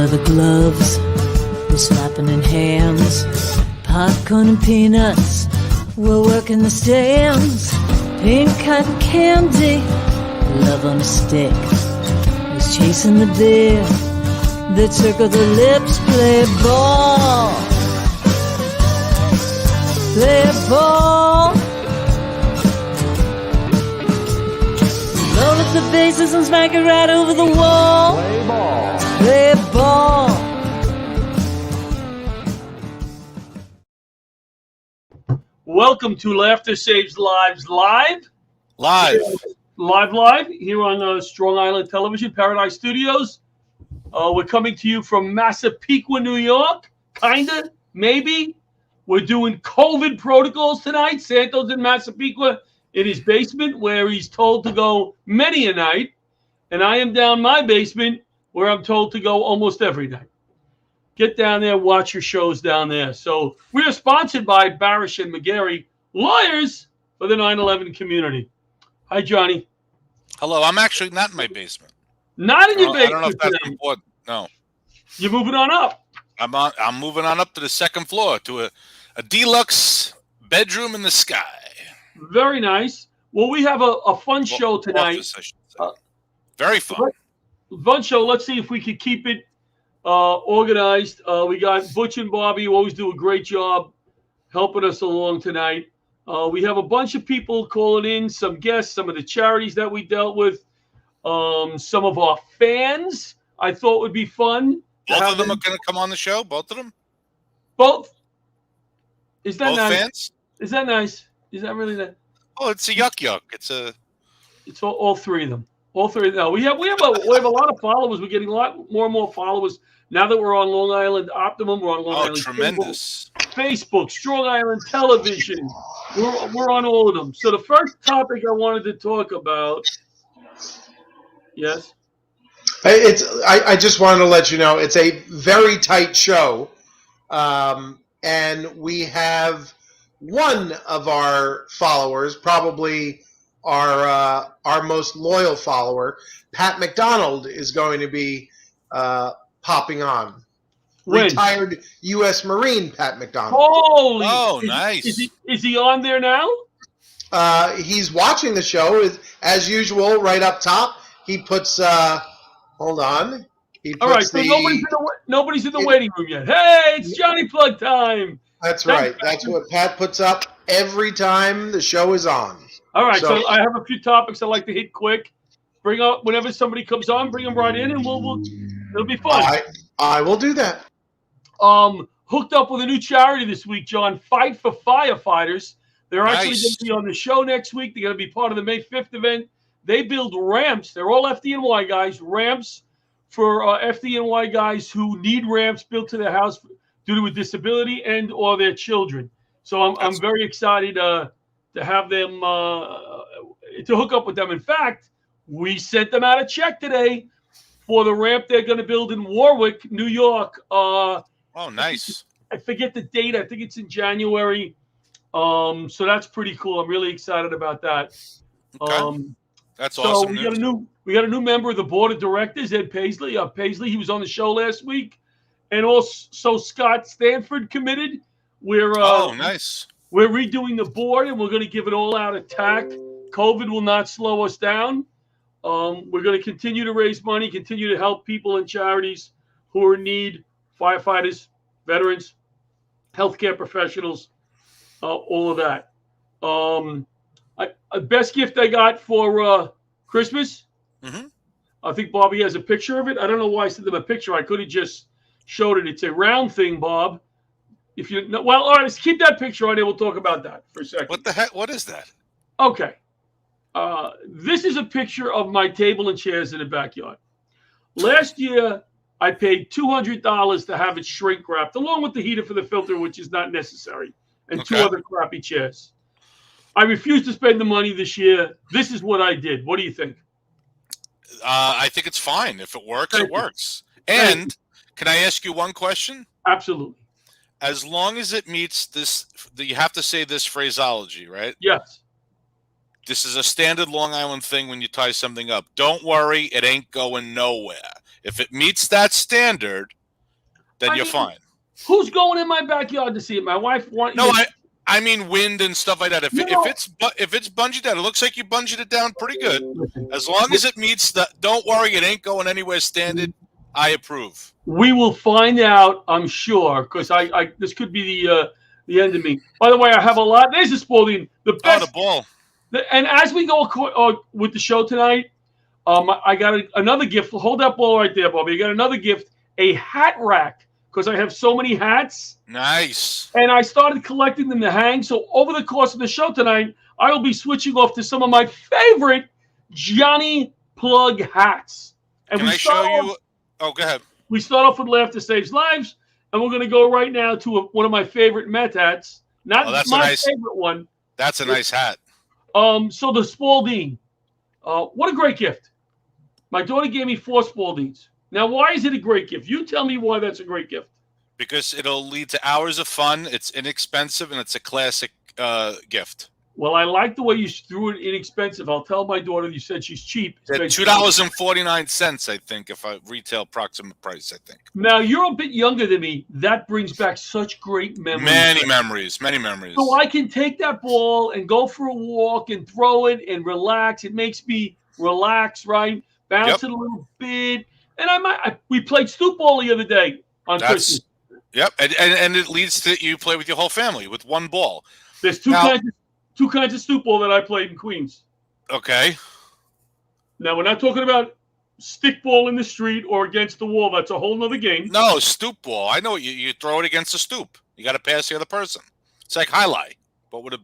leather gloves, we're slapping in hands. Popcorn and peanuts, we're working the stands. Pink cotton candy, love on a stick. He's chasing the deer that circle the lips. Play ball, play ball. Roll up the bases and smack it right over the wall. Play ball. Play ball. Welcome to Laughter Saves Lives Live here on Strong Island Television, Paradise Studios. We're coming to you from Massapequa, New York. Kinda, maybe. We're doing COVID protocols tonight. Santo's in Massapequa in his basement where he's told to go many a night. And I am down my basement where I'm told to go almost every night. Get down there, watch your shows down there. So we are sponsored by Barish and McGarry, lawyers for the 9/11 community. Hi, Johnny. Hello. I'm actually not in my basement. Not in your basement. I don't know if that's today. important. No. You're moving on up. I'm moving on up to the second floor to a deluxe bedroom in the sky. Very nice. Well, we have a fun show tonight. Office, I should say. Very fun. Fun show. Let's see if we could keep it organized. We got Butch and Bobby, who always do a great job helping us along tonight. We have a bunch of people calling in, some guests, some of the charities that we dealt with, some of our fans. I thought would be fun. Both of them are going to come on the show? Both of them? Both? Is that Both nice? fans? Is that nice? Is that really nice? Oh, it's a yuck. It's all three of them. All three of them. No, we have a lot of followers. We're getting a lot more and more followers now that we're on Long Island Optimum. We're on Long Island. Tremendous. Facebook, Strong Island Television. We're on all of them. So the first topic I wanted to talk about. Yes. I just wanted to let you know it's a very tight show, and we have one of our followers, probably our most loyal follower, Pat McDonald, is going to be popping on. When? Retired U.S. Marine Pat McDonald. Holy! Nice. Is he on there now? He's watching the show as usual. Right up top, he puts. Hold on. He puts All right. So nobody's in the waiting room yet. Hey, it's Johnny Plug time. That's right. That's what Pat puts up every time the show is on. All right. So I have a few topics I'd like to hit quick. Bring up whenever somebody comes on, bring them right in, and it'll be fun. I will do that. Hooked up with a new charity this week, John. Fight for Firefighters. They're actually going to be on the show next week. They're going to be part of the May 5th event. They build ramps. They're all FDNY guys. Ramps for FDNY guys who need ramps built to their house due to a disability and or their children. So I'm very excited to have them to hook up with them. In fact, we sent them out a check today for the ramp they're going to build in Warwick, New York. Oh, nice. I forget the date. I think it's in January. So that's pretty cool. I'm really excited about that. Okay. That's awesome. We got a new member of the board of directors, Ed Paisley. Paisley, he was on the show last week, and also Scott Stanford committed. Nice. We're redoing the board, and we're going to give it all out attack. COVID will not slow us down. We're going to continue to raise money, continue to help people and charities who are in need, firefighters, veterans, healthcare professionals, all of that. Best gift I got for Christmas. Mm-hmm. I think Bobby has a picture of it. I don't know why I sent them a picture. I could have just showed it. It's a round thing, Bob. If you know, well, all right, let's keep that picture on there. We'll talk about that for a second. What the heck? What is that? Okay. This is a picture of my table and chairs in the backyard. Last year, I paid $200 to have it shrink wrapped, along with the heater for the filter, which is not necessary, and two other crappy chairs. I refused to spend the money this year. This is what I did. What do you think? I think it's fine. If it works, it works. And can I ask you one question? Absolutely. As long as it meets this, you have to say this phraseology, right? Yes. This is a standard Long Island thing when you tie something up. Don't worry, it ain't going nowhere. If it meets that standard, then you're fine. Who's going in my backyard to see it? My wife wants. No, I mean wind and stuff like that. If it's bungeed down, it looks like you bungeed it down pretty good. As long as it meets the, don't worry, it ain't going anywhere standard. I approve. We will find out, I'm sure, because I this could be the end of me. By the way, I have a lot. There's a Spalding. The best. Oh, the ball. And as we go with the show tonight, I got another gift. Hold that ball right there, Bobby. I got another gift, a hat rack, because I have so many hats. Nice. And I started collecting them to hang. So over the course of the show tonight, I will be switching off to some of my favorite Johnny Plug hats. And Can I show you? Oh, go ahead. We start off with Laughter Saves Lives, and we're going to go right now to one of my favorite Met hats. Not my favorite one. That's a nice hat. So the Spalding. What a great gift. My daughter gave me 4 Spaldings. Now, why is it a great gift? You tell me why that's a great gift. Because it'll lead to hours of fun. It's inexpensive, and it's a classic gift. Well, I like the way you threw it inexpensive. I'll tell my daughter you said she's cheap. $2.49, I think, if I retail approximate price, I think. Now, you're a bit younger than me. That brings back such great memories. Many memories. So I can take that ball and go for a walk and throw it and relax. It makes me relax, right? Bounce it a little bit. And we played stoop ball the other day on Christmas. Yep, and it leads to you play with your whole family with one ball. There's two kinds of stoop ball that I played in Queens. Okay. Now, we're not talking about stick ball in the street or against the wall. That's a whole nother game. No, stoop ball. I know you throw it against the stoop. You got to pass the other person. It's like highlight, but with a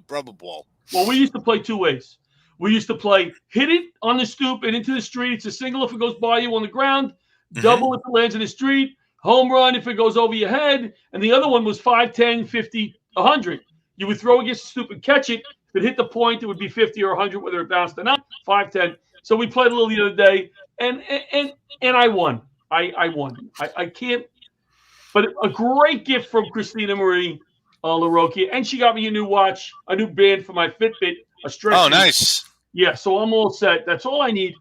rubber ball. Well, we used to play 2 ways. We used to play hit it on the stoop and into the street. It's a single if it goes by you on the ground, double if it lands in the street, home run if it goes over your head. And the other one was 5, 10, 50, 100. You would throw against the stoop and catch it. If it hit the point, it would be 50 or 100, whether it bounced or not. 5, 10. So we played a little the other day, and I won. I won. I can't. But a great gift from Christina Marie LaRocchia, and she got me a new watch, a new band for my Fitbit, a stretch. Oh, nice. Yeah, so I'm all set. That's all I need.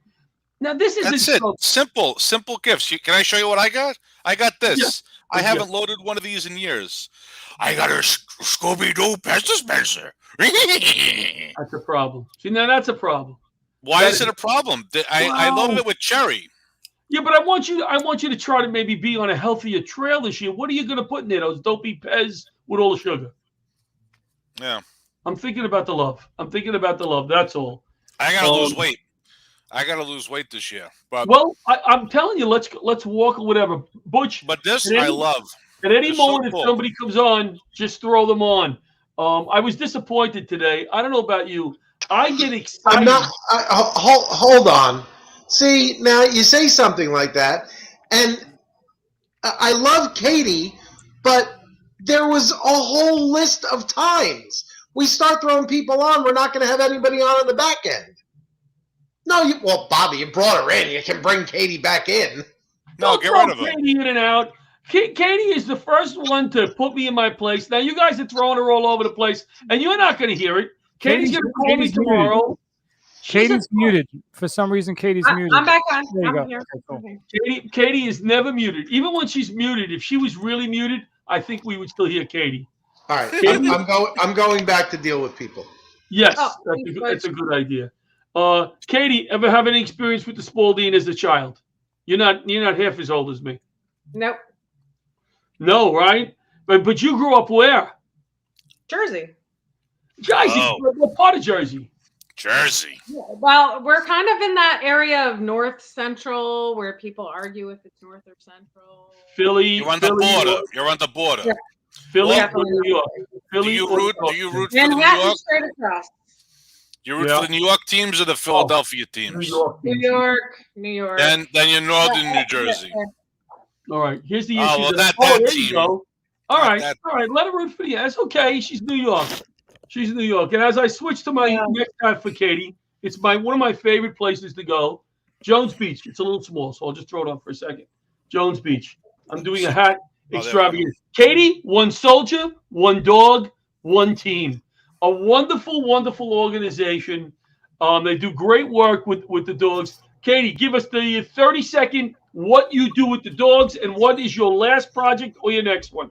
Now that's it. Simple gifts. Can I show you what I got? I got this. Yeah. I haven't loaded one of these in years. I got a Scooby-Doo pest dispenser. That's a problem. See, now that's a problem. Why is it a problem? I loaded it with cherry. Yeah, but I want you to try to maybe be on a healthier trail this year. What are you going to put in there? Those dopey Pez with all the sugar. Yeah. I'm thinking about the love. That's all. I got to lose weight. I got to lose weight this year. But I'm telling you, let's walk or whatever. Butch. But this I love. At any moment, if somebody comes on, just throw them on. I was disappointed today. I don't know about you. I get excited. I'm not. Hold on. See, now you say something like that, and I love Katie, but there was a whole list of times we start throwing people on. We're not going to have anybody on the back end. No, Bobby, you brought her in. You can bring Katie back in. No, get rid of her. Katie in and out. Katie is the first one to put me in my place. Now, you guys are throwing her all over the place, and you're not going to hear it. Katie's going to call me tomorrow. Katie's muted. For some reason, Katie's muted. I'm back on. There you go. Here. Okay. Katie is never muted. Even when she's muted, if she was really muted, I think we would still hear Katie. All right. I'm going back to deal with people. Yes, that's a good idea. Katie, ever have any experience with the Spalding as a child? You're not half as old as me. Nope. No, right? But you grew up where? Jersey. What part of Jersey? Jersey. Well, we're kind of in that area of North Central where people argue if it's North or Central. Philly. You're on the border. You're on the border. Yeah. Philly, New York. Do you root for the New York? Straight across. You root for the New York teams or the Philadelphia teams? New York. Then you're Northern New Jersey. All right. Here's the issue. Oh, well, that there team. you go. All right. Let her root for you. That's okay. She's New York. And as I switch to my next hat for Katie, it's one of my favorite places to go. Jones Beach. It's a little small, so I'll just throw it on for a second. Jones Beach. I'm doing a hat extravaganza. Katie, one soldier, one dog, one team. A wonderful, wonderful organization. They do great work with the dogs. Katie, give us the 30-second what you do with the dogs, and what is your last project or your next one.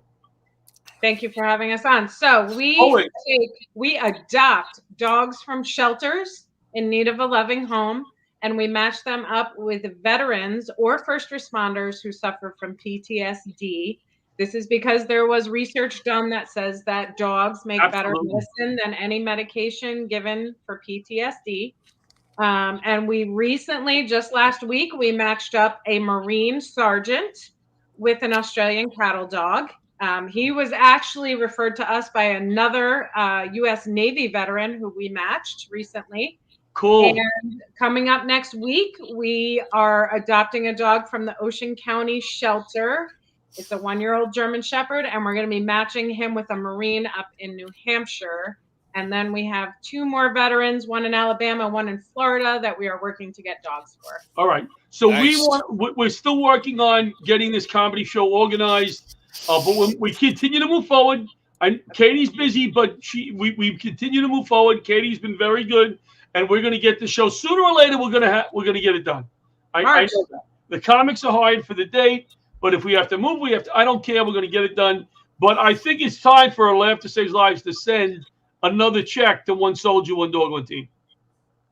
Thank you for having us on. So we adopt dogs from shelters in need of a loving home, and we match them up with veterans or first responders who suffer from PTSD. This is because there was research done that says that dogs make better medicine than any medication given for PTSD. And we recently, just last week, we matched up a Marine sergeant with an Australian cattle dog. He was actually referred to us by another U.S. Navy veteran who we matched recently. Cool. And coming up next week, we are adopting a dog from the Ocean County shelter. It's a 1-year-old German Shepherd, and we're going to be matching him with a Marine up in New Hampshire. And then we have 2 more veterans, one in Alabama, one in Florida, that we are working to get dogs for. All right. So nice. we're still working on getting this comedy show organized, but we continue to move forward. And Katie's busy, but we continue to move forward. Katie's been very good, and we're going to get the show sooner or later. We're going to get it done. I know that. The comics are hired for the date, but if we have to move, we have to. I don't care. We're going to get it done. But I think it's time for Laughter Saves Lives to send another check to One Soldier, One Dog, One Team.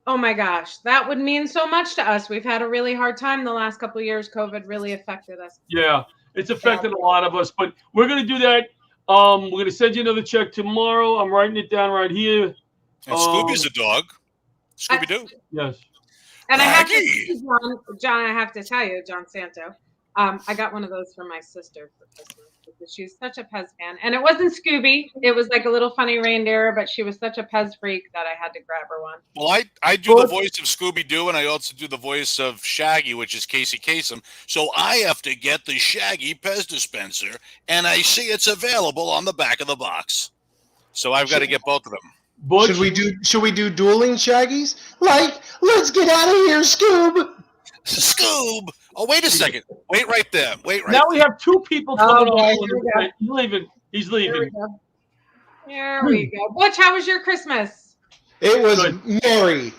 Oh my gosh, that would mean so much to us. We've had a really hard time the last couple of years. COVID really affected us. Yeah, it's affected a lot of us, but we're going to do that. We're going to send you another check tomorrow. I'm writing it down right here. And Scooby's a dog. Scooby-Doo. Yes. And I have to, John, I have to tell you, John Santo, I got one of those for my sister for Christmas because she's such a Pez fan. And it wasn't Scooby. It was like a little funny reindeer, but she was such a Pez freak that I had to grab her one. Well, I do the voice of Scooby-Doo, and I also do the voice of Shaggy, which is Casey Kasem. So I have to get the Shaggy Pez dispenser, and I see it's available on the back of the box. So I've got to get both of them. Butch? Should we do dueling Shaggies? Like, let's get out of here, Scoob. Scoob. Oh, wait a second. Wait right there. Now we have 2 people coming on. He's leaving. He's leaving. There we go. Butch, how was your Christmas? It was merry.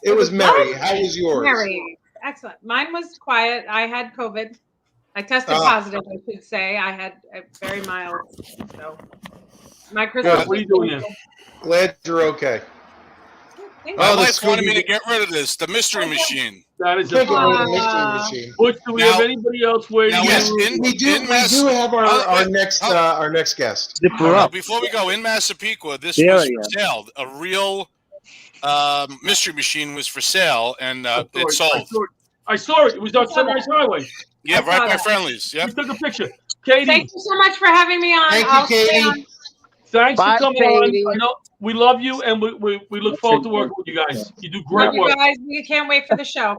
It was merry. How was yours? Merry. Excellent. Mine was quiet. I had COVID. I tested positive, I should say. I had a very mild. So my Christmas. What are you doing here? Glad you're okay. My wife wanted me to get rid of this, the mystery machine. That is Mystery machine. Butch, do we have anybody else waiting? Yes, we do have our next guest. Before we go, in Massapequa, this was for sale. A real mystery machine was for sale, and it sold. I saw it. It was on Sunrise Highway. Yeah, right by Friendly's. Yeah. We took a picture. Katie. Thank you so much for having me on. Thank you, Katie. Thanks for coming on. I know we love you, and we look forward to working with you guys. You do great work. You guys, we can't wait for the show.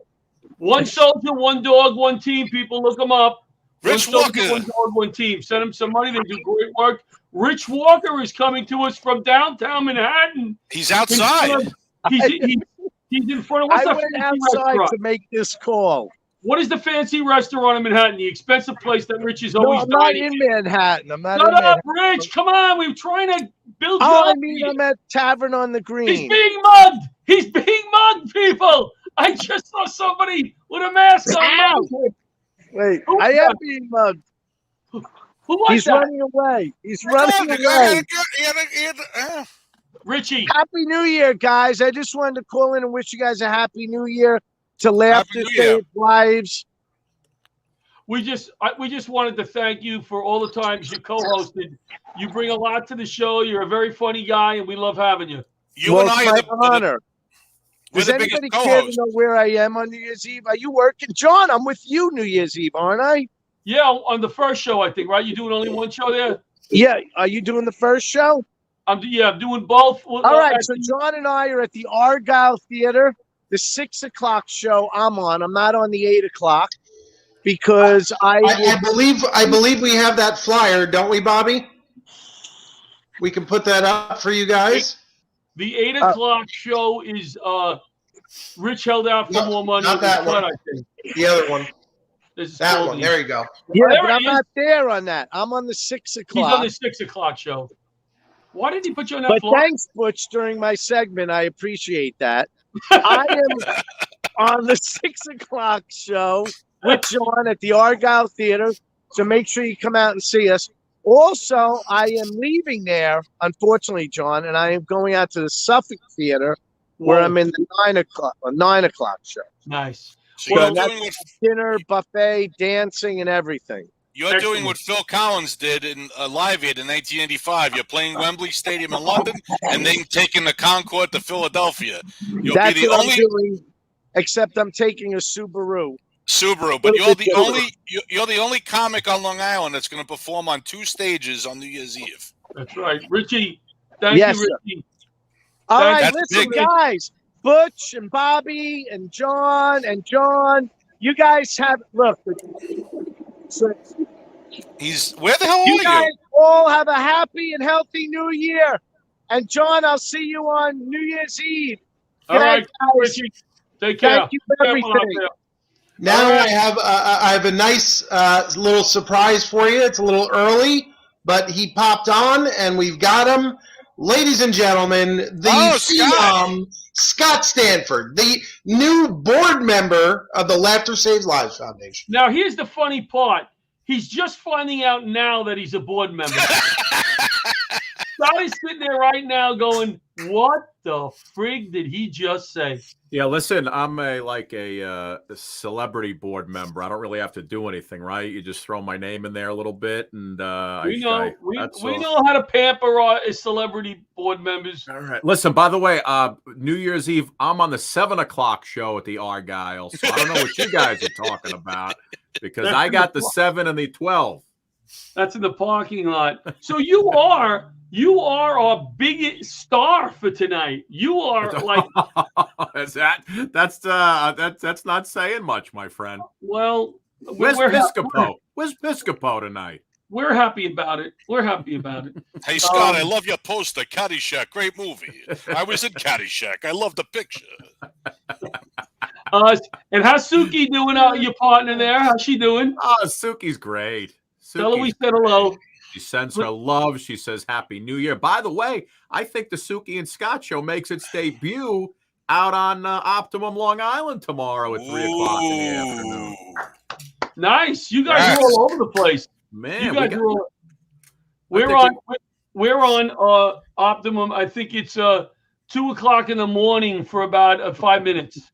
One soldier, one dog, one team. People, look them up. Rich One soldier, Walker. one dog, one team. Send them some money. They do great work. Rich Walker is coming to us from downtown Manhattan. He's outside. He's in front of what's I the went fancy outside restaurant? to make this call. What is the fancy restaurant in Manhattan? The expensive place that Rich is No, always I'm not dining in in. Manhattan. I'm not Shut in up, Manhattan. Rich. Come on. We're trying to build you Oh, I up. mean, I'm at Tavern on the He's Green. being mugged. He's being mugged, people. I just saw somebody with a mask on. Ow. Wait, Who I was am that? being mugged. Who was He's that? running away. He's running away. Richie. Happy New Year, guys. I just wanted to call in and wish you guys a Happy New Year to Laughter Happy New Year. Save Lives. We just wanted to thank you for all the times you co-hosted. You bring a lot to the show. You're a very funny guy, and we love having you. You Well, and I it's are my the honor. we're Does the biggest anybody care to co-hosts. know where I am on New Year's Eve? Are you working? John, I'm with you New Year's Eve, aren't I? Yeah, on the first show, I think, right? You're doing only one show there? Yeah. Are you doing the first show? I'm doing both. All right. So John and I are at the Argyle Theater, the 6 o'clock show I'm on. I'm not on the 8 o'clock because I believe we have that flyer, don't we, Bobby? We can put that up for you guys. The 8 o'clock show is Rich held out for more money. Not that one. I think. The other one. This is That called one. the- There you go. Yeah, There but he I'm is. not there on that. I'm on the 6 He's o'clock. on the 6 o'clock show. Why did he put you on that But floor? thanks, Butch, during my segment. I appreciate that. I on the 6 o'clock show with John at the Argyle Theater. So make sure you come out and see us. Also, I am leaving there, unfortunately, John, and I am going out to the Suffolk Theater where Whoa. I'm in the 9 o'clock show. Nice. So Well, you're doing what Dinner, buffet, dancing, and everything. you're doing what Phil Collins did in Live Aid in 1985. You're playing Wembley Stadium in London and then taking the Concorde to Philadelphia. You'll That's be the what only I'm doing, except I'm taking a Subaru. Subaru, but you're the only comic on Long Island that's going to perform on 2 stages on New Year's Eve. That's right. Richie, thank Yes, you, sir. Richie. All right, That's listen, big. guys. Butch and Bobby and John, you guys have look. Where the hell You are guys you? all have a happy and healthy New Year. And John, I'll see you on New Year's Eve. All Good right, night, guys. Richie. Take care. Thank you for everything. Now All right. I have a nice little surprise for you. It's a little early, but he popped on, and we've got him. Ladies and gentlemen, the phenom, Scott Stanford, the new board member of the Laughter Saves Lives Foundation. Now, here's the funny part. He's just finding out now that he's a board member. Scott is sitting there right now going, what the frig did he just say? Yeah, listen, I'm a celebrity board member. I don't really have to do anything, right? You just throw my name in there a little bit, and we know how to pamper our celebrity board members. All right. Listen, by the way, New Year's Eve, I'm on the 7 o'clock show at the Argyle, so I don't know what you guys are talking about because I got the 7 and the 12. That's in the parking lot. So you are our biggest star for tonight. You are like that's not saying much, my friend. well. Where's Piscopo? Where's Piscopo tonight? We're happy about it. We're happy about it. Hey, Scott, I love your poster, Caddyshack. Great movie. I was in Caddyshack. I love the picture. And how's Suki doing? Your partner there? How's she doing? Oh, Suki's great. Tell her we said hello. She sends her love. She says Happy New Year. By the way, I think the Suki and Scott show makes its debut out on Optimum Long Island tomorrow at 3 o'clock in the afternoon. Nice. You guys are all over the place. Man, you guys are all, we're on Optimum. I think it's 2 o'clock in the morning for about 5 minutes.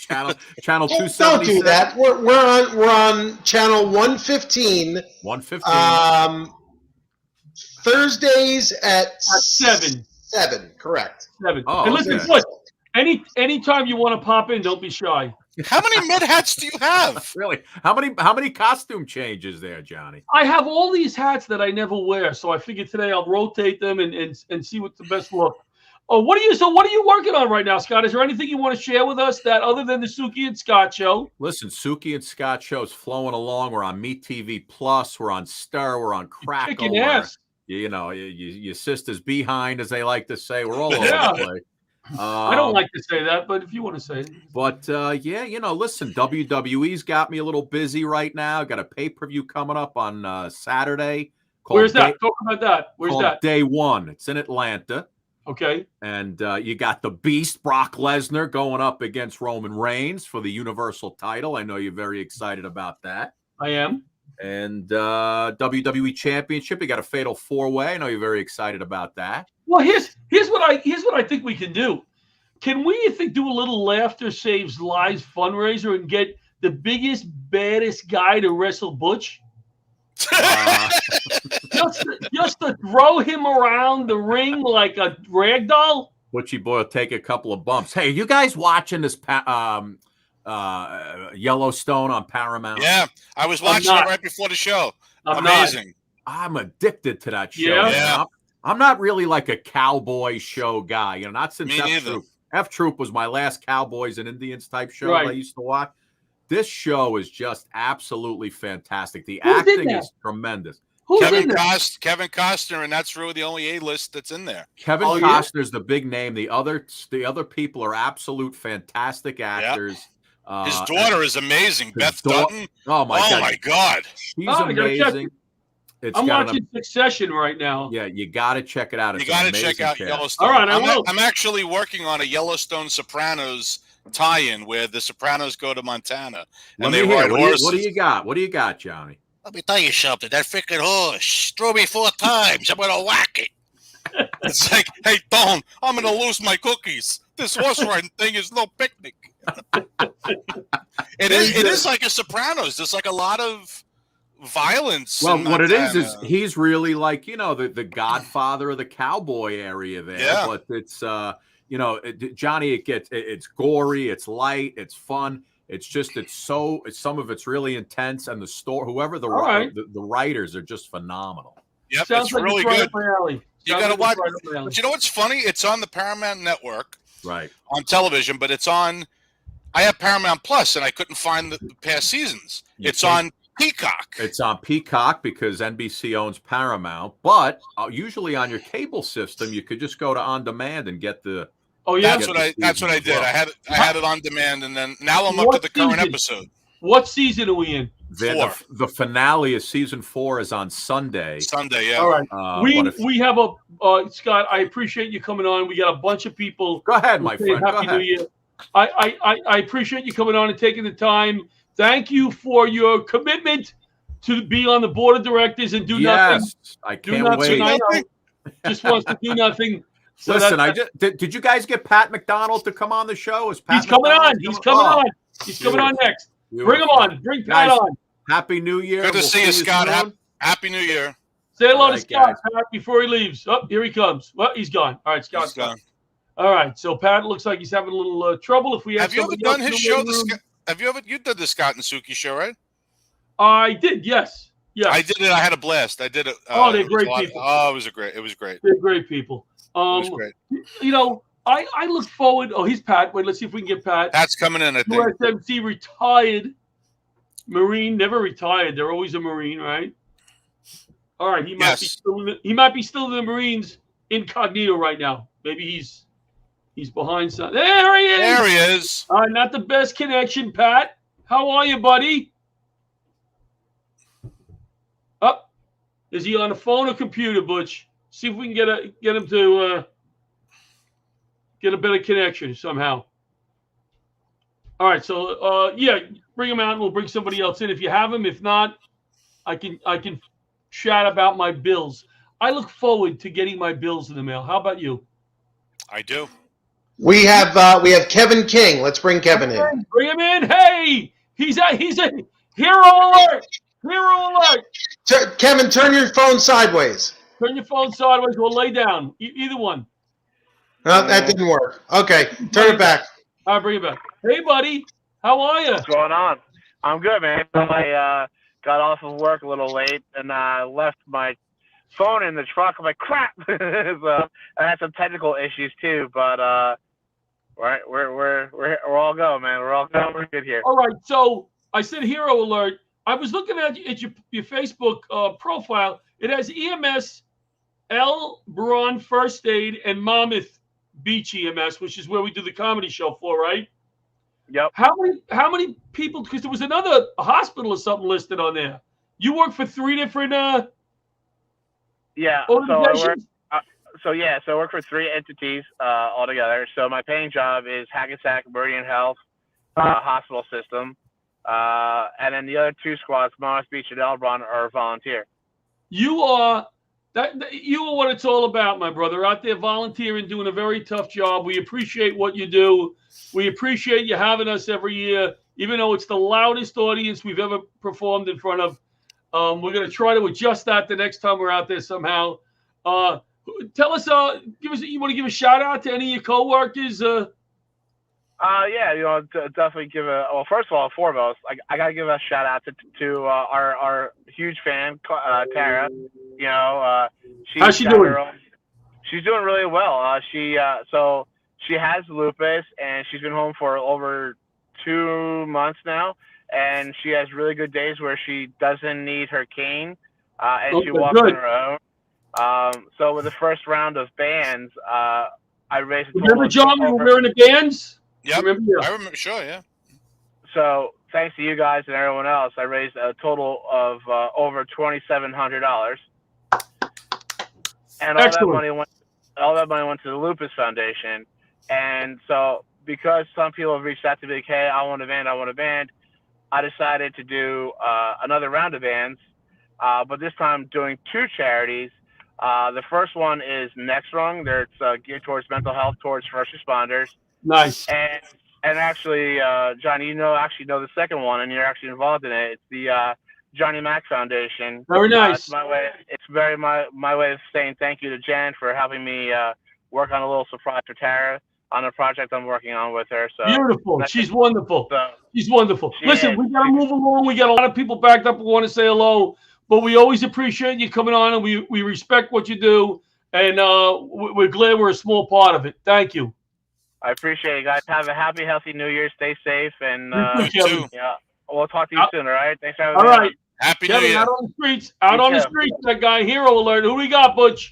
channel 277. Don't do that. We're on channel 115. 115. Thursdays at 7. 7, correct. 7. Oh, and listen, okay. look, anytime you want to pop in, don't be shy. How many mid hats do you have? Really? How many costume changes there, Johnny? I have all these hats that I never wear, so I figured today I'll rotate them and see what's the best look. Oh, what are you working on right now, Scott? Is there anything you want to share with us that other than the Suki and Scott show? Listen, Suki and Scott show's flowing along. We're on Meet TV Plus. We're on Star. We're on Crackle. Kicking ass. You know, your sister's behind, as they like to say. We're all over Yeah. the place. I don't like to say that, but if you want to say it. But, yeah, listen, WWE's got me a little busy right now. Got a pay-per-view coming up on Saturday. Where's that? Talk about that. Where's called that? Day One. It's in Atlanta. Okay. And you got the Beast, Brock Lesnar, going up against Roman Reigns for the Universal title. I know you're very excited about that. I am. And WWE Championship, you got a fatal 4-way. I know you're very excited about that. Well, here's what I think we can do. Can we do a little Laughter Saves Lives fundraiser and get the biggest, baddest guy to wrestle Butch? Just to throw him around the ring like a rag doll? Butchie Boy will take a couple of bumps. Hey, you guys watching this Yellowstone on Paramount? Yeah, I was watching it right before the show. Amazing. I'm addicted to that show. Yeah. I'm not really like a cowboy show guy. Not since Me neither. F Troop was my last Cowboys and Indians type show Right. I used to watch. This show is just absolutely fantastic. The Who's in acting there? is tremendous. Who's Kevin in there? Costner, and that's really the only A-list that's in there. Kevin Oh, yeah? Costner's the big name. The other people are absolute fantastic actors. His daughter is amazing, Beth Dutton. Oh my God. My God. She's I gotta check amazing. I'm watching Succession right now. Yeah, you got to check it out. You It's got to an check amazing out cast. Yellowstone. All right, I will. I'm actually working on a Yellowstone Sopranos tie-in where the Sopranos go to Montana Let and me they hear. ride What horses. do you got? What do you got, Johnny? Let me tell you something. That freaking horse threw me 4 times. I'm gonna whack it. It's like, hey, Don, I'm gonna lose my cookies. This horse riding thing is no picnic. It is like a Sopranos. There's like a lot of violence. Well, in what it is Montana. he's really like, the Godfather of the cowboy area there. Yeah. But it's Johnny, it's gory, it's light, it's fun. It's just some of it's really intense, and whoever the writers are just phenomenal. Yep, Sounds it's like really right good. up my alley. You Sounds gotta like watch. right up my alley. But you know what's funny? It's on the Paramount Network Right. on television, but it's on. I have Paramount Plus, and I couldn't find the past seasons. It's on Peacock. It's on Peacock because NBC owns Paramount, but usually on your cable system, you could just go to On Demand and get the. Oh yeah, That's what I did. well. I had it on demand, and then now I'm up to the current episode. What season are we in? The finale of season 4 is on Sunday. Sunday, yeah. All right. But We have a Scott. I appreciate you coming on. We got a bunch of people. Go ahead, my saying friend. Go Happy ahead. New Year. I appreciate you coming on and taking the time. Thank you for your commitment to be on the board of directors and do nothing. Yes, I Do can't nothing. wait. I know. Just wants to do nothing. So Listen, did you guys get Pat McDonald to come on the show? Is Pat he's coming McDonald on. He's coming on. He's coming on next. Bring him on. Bring Pat Guys, on. Happy New Year. Good to see you, Scott. soon. Happy New Year. Say hello All to right, Scott, guys. Pat, before he leaves. Oh, here he comes. Well, he's gone. All right, Scott's He's gone. All right, so Pat looks like he's having a little trouble. If we Have you ever somebody done else in his the show? waiting room- Have you ever? You did the Scott and Suki show, right? I did, yes. Yeah. I did it. I had a blast. I did it. Oh, they're it was great a lot- people. Oh, it was great. They're great people. It was great. You know, I look forward. Oh, he's Pat. Wait, let's see if we can get Pat. Pat's coming in, I think. USMC retired Marine, never retired. They're always a Marine, right? All right, he might be still in the Marines incognito right now. Maybe he's behind something. There he is. There he is. Not the best connection, Pat. How are you, buddy? Up. Is he on the phone or computer, Butch? See if we can get him to get a better connection somehow. All right, so yeah, bring him out and we'll bring somebody else in if you have him. If not, I can chat about my bills. I look forward to getting my bills in the mail. How about you? I do. We have Kevin King. Let's bring Kevin in. Bring him in. Hey, he's a hero alert. Hero alert. Kevin, turn your phone sideways. Turn your phone sideways or lay down. Either one. That didn't work. Okay, turn it back. All right, bring it back. Hey, buddy. How are you? What's going on? I'm good, man. I got off of work a little late and left my phone in the truck. I'm like, crap. So I had some technical issues too, but we're all go, man. We're all go. We're good here. All right. So I said hero alert. I was looking at your Facebook profile. It has EMS, El Bron First Aid, and Monmouth Beach EMS, which is where we do the comedy show for, right? Yep. How many people? Because there was another hospital or something listed on there. You work for 3 different Yeah. organizations. So I work for 3 entities altogether. So my paying job is Hackensack Meridian Health Hospital System, and then the other 2 squads, Monmouth Beach and Elbron, are volunteer. You are what it's all about, my brother. Out there volunteering, doing a very tough job. We appreciate what you do. We appreciate you having us every year, even though it's the loudest audience we've ever performed in front of. We're going to try to adjust that the next time we're out there somehow. Tell us, you want to give a shout out to any of your coworkers? Yeah, definitely give first of all, foremost, I gotta give a shout out to our huge fan, Tara. How's she doing? She's doing really well. She has lupus and she's been home for over 2 months now, and she has really good days where she doesn't need her cane, and she walks on her own. So with the first round of bands, I raised a total. Remember, John, we were wearing the bands? Yep. Remember? I remember. Sure, yeah. So thanks to you guys and everyone else, I raised a total of over $2,700, and all that money went to the Lupus Foundation. And so because some people have reached out to me like, hey, I want a band, I decided to do another round of bands, but this time doing 2 charities. The first one is Next Rung. It's geared towards mental health, towards first responders. Nice. And actually, Johnny, you know the second one, and you're actually involved in it. It's the Johnny Mac Foundation. Very nice. It's my way of saying thank you to Jen for helping me work on a little surprise for Tara on a project I'm working on with her. So beautiful. She's wonderful. So, she's wonderful. Listen, we got to move along. We got a lot of people backed up who want to say hello, but we always appreciate you coming on, and we respect what you do, and we're glad we're a small part of it. Thank you. I appreciate it, guys. Have a happy, healthy New Year. Stay safe, and yeah, we'll talk to you soon. All right. Thanks for having me. All right. Happy New Year. Out on the streets. The streets. That guy. Hero alert. Who we got, Butch?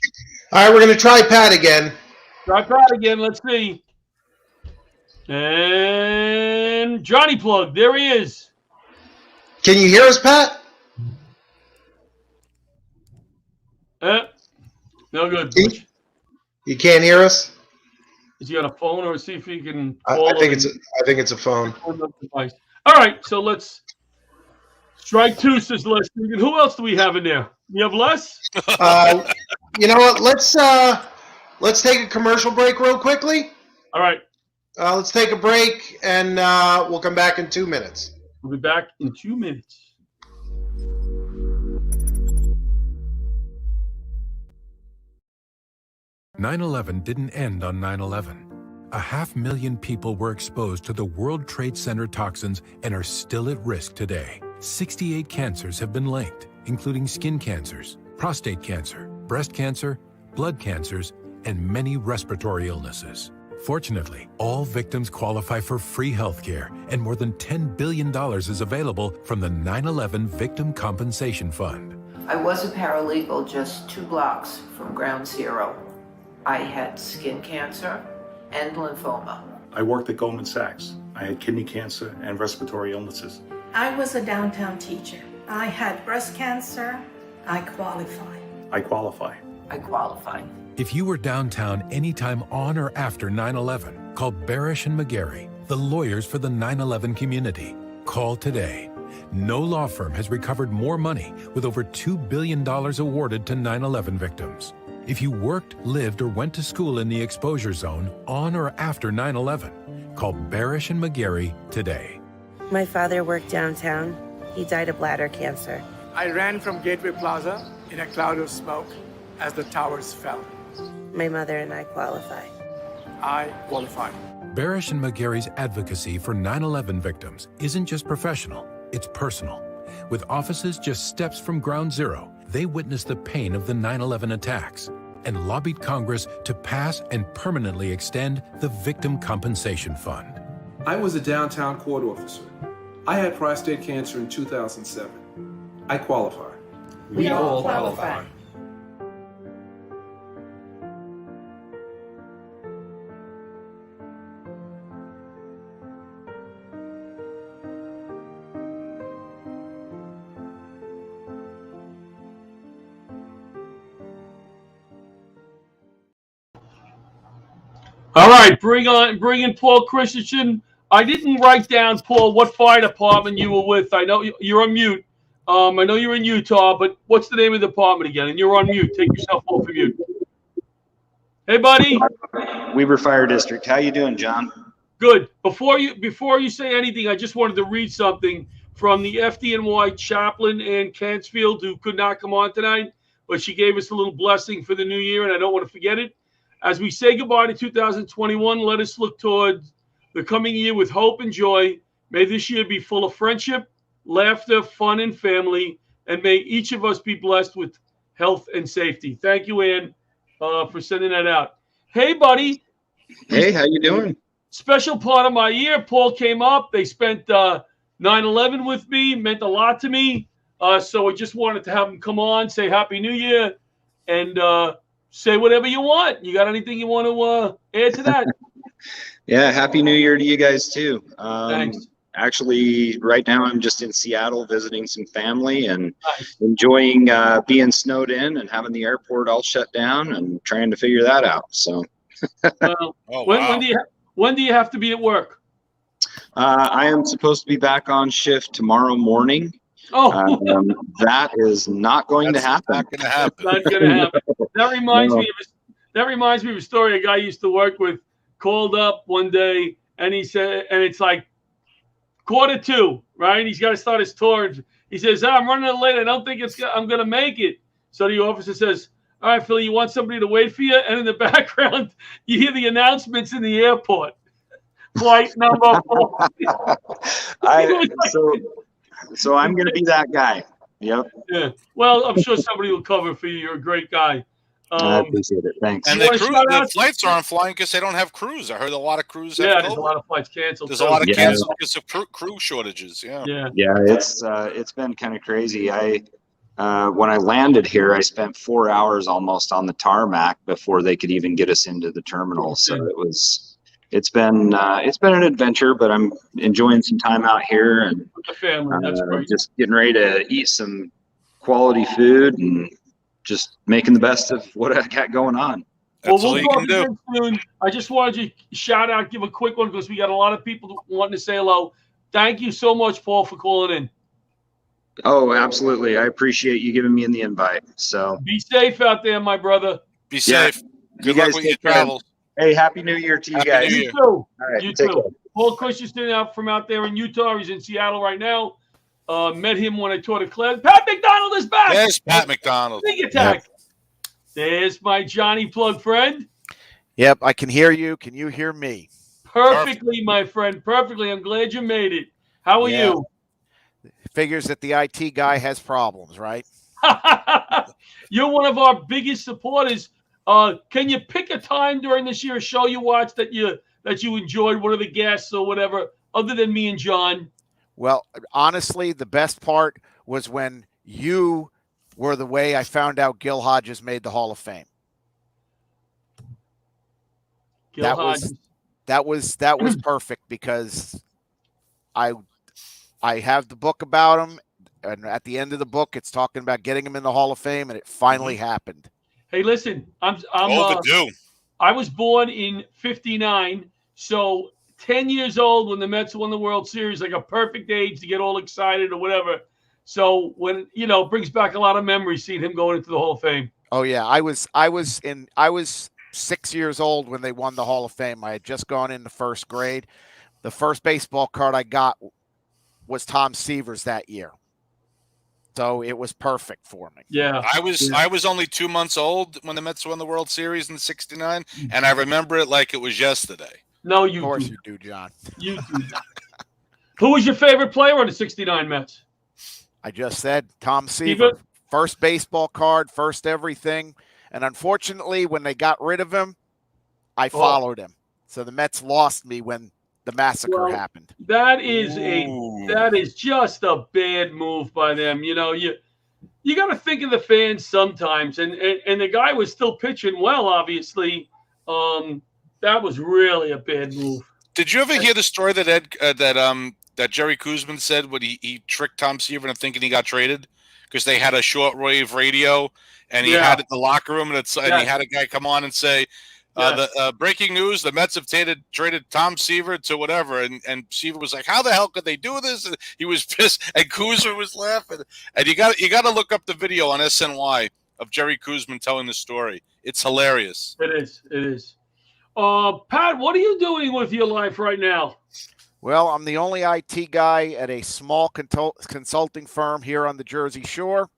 All right, we're gonna try Pat again. Try Pat again. Let's see. And Johnny Plug. There he is. Can you hear us, Pat? No good. You can't hear us? Is he on a phone, or see if he can call? I think it's a phone. All right, so let's strike 2, says Les. Who else do we have in there? You have Les? You know what? Let's take a commercial break real quickly. All right. Let's take a break, and we'll come back in 2 minutes. We'll be back in 2 minutes. "9/11 didn't end on 9/11. 500,000 people were exposed to the World Trade Center toxins and are still at risk today. 68 cancers have been linked, including skin cancers, prostate cancer, breast cancer, blood cancers, and many respiratory illnesses. Fortunately, all victims qualify for free health care, and more than $10 billion is available from the 9/11 Victim Compensation Fund. I was a paralegal just 2 blocks from Ground Zero. I had skin cancer and lymphoma. I worked at Goldman Sachs. I had kidney cancer and respiratory illnesses. I was a downtown teacher. I had breast cancer. I qualify. I qualify. I qualify. If you were downtown anytime on or after 9/11, call Barish and McGarry, the lawyers for the 9/11 community. Call today. No law firm has recovered more money, with over $2 billion awarded to 9/11 victims. If you worked, lived, or went to school in the exposure zone on or after 9/11, call Barish and McGarry today. My father worked downtown. He died of bladder cancer. I ran from Gateway Plaza in a cloud of smoke as the towers fell. My mother and I qualify. I qualify. Barish and McGarry's advocacy for 9/11 victims isn't just professional, it's personal. With offices just steps from Ground Zero, they witnessed the pain of the 9/11 attacks and lobbied Congress to pass and permanently extend the Victim Compensation Fund. I was a downtown court officer. I had prostate cancer in 2007. I qualify. We all qualify. All right, bring in Paul Christensen. I didn't write down, Paul, what fire department you were with. I know you're on mute. I know you're in Utah, but what's the name of the department again? And you're on mute. Take yourself off of mute. Hey, buddy. Weber Fire District. How you doing, John? Good. Before you say anything, I just wanted to read something from the FDNY chaplain Ann Cansfield, who could not come on tonight, but she gave us a little blessing for the new year, and I don't want to forget it. As we say goodbye to 2021, let us look toward the coming year with hope and joy. May this year be full of friendship, laughter, fun, and family, and may each of us be blessed with health and safety. Thank you, Ann, for sending that out. Hey, buddy. Hey, how you doing? Special part of my year. Paul came up. They spent 9/11 with me. Meant a lot to me. So I just wanted to have him come on, say Happy New Year, and say whatever you want. You got anything you want to add to that? Yeah, Happy New Year to you guys too. Thanks. Actually, right now I'm just in Seattle visiting some family and enjoying being snowed in and having the airport all shut down and trying to figure that out. So, well, when When do you have to be at work? I am supposed to be back on shift tomorrow morning. Oh, that is not going to happen. Not going to happen. Not going to happen. That reminds me of a story. A guy I used to work with called up one day, and he said, and it's like 1:45, right? He's got to start his tour. He says, I'm running late. I don't think I'm going to make it. So the officer says, all right, Philly, you want somebody to wait for you? And in the background, you hear the announcements in the airport. Flight number 4. So I'm going to be that guy. Yep. Yeah. Well, I'm sure somebody will cover for you. You're a great guy. I appreciate it. Thanks. And the flights aren't flying because they don't have crews. I heard a lot of crews. Yeah, there's a lot of flights canceled. There's a lot of canceled because of crew shortages. Yeah. It's been kind of crazy. When I landed here, I spent 4 hours almost on the tarmac before they could even get us into the terminal. So it's been an adventure, but I'm enjoying some time out here and with the family. That's great. Just getting ready to eat some quality food and just making the best of what I got going on. Well, we'll talk again soon. I just wanted to give a quick one because we got a lot of people wanting to say hello. Thank you so much, Paul, for calling in. Oh, absolutely. I appreciate you giving me the invite. So be safe out there, my brother. Be safe. Good luck with your travels. Hey, Happy New Year to you guys. You too. All right, you take too. care. Paul Christensen out there in Utah. He's in Seattle right now. Met him when I taught a class. Pat McDonald is back. There's Pat McDonald. Big attack. Yep. There's my Johnny plug friend. Yep, I can hear you. Can you hear me? Perfectly, my friend. Perfectly. I'm glad you made it. How are you? Figures that the IT guy has problems, right? You're one of our biggest supporters. Can you pick a time during this year's show you watched that you enjoyed? One of the guests or whatever, other than me and John? Well, honestly, the best part was when you were the way I found out Gil Hodges made the Hall of Fame. That was perfect because I have the book about him, and at the end of the book, it's talking about getting him in the Hall of Fame, and it finally happened. Hey, listen, I'm overdue. I was born in '59, so 10 years old when the Mets won the World Series, like a perfect age to get all excited or whatever. So when brings back a lot of memories seeing him going into the Hall of Fame. Oh yeah, I was 6 years old when they won the Hall of Fame. I had just gone into first grade. The first baseball card I got was Tom Seaver's that year. So it was perfect for me. Yeah. I was only 2 months old when the Mets won the World Series in '69, and I remember it like it was yesterday. No, of course you do, John. You do. Who was your favorite player on the '69 Mets? I just said Tom Seaver. First baseball card, first everything. And unfortunately, when they got rid of him, I followed him. So the Mets lost me when the massacre happened. That is just a bad move by them. You got to think of the fans sometimes, and the guy was still pitching well, obviously. That was really a bad move. Did you ever hear the story that Jerry Koosman said when he tricked Tom Seaver into thinking he got traded because they had a shortwave radio and he had it in the locker room and he had a guy come on and say, the breaking news: the Mets have traded Tom Seaver to whatever, and Seaver was like, "How the hell could they do this?" And he was pissed, and Kuzma was laughing. And you got to look up the video on SNY of Jerry Koosman telling the story. It's hilarious. It is. Pat, what are you doing with your life right now? Well, I'm the only IT guy at a small consulting firm here on the Jersey Shore.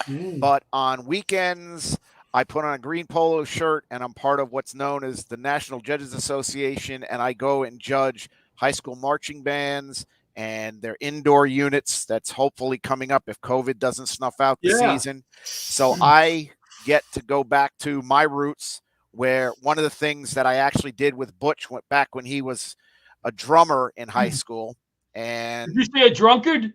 But on weekends, I put on a green polo shirt, and I'm part of what's known as the National Judges Association, and I go and judge high school marching bands and their indoor units. That's hopefully coming up if COVID doesn't snuff out the season. So I get to go back to my roots, where one of the things that I actually did with Butch went back when he was a drummer in high school. And did you say a drunkard?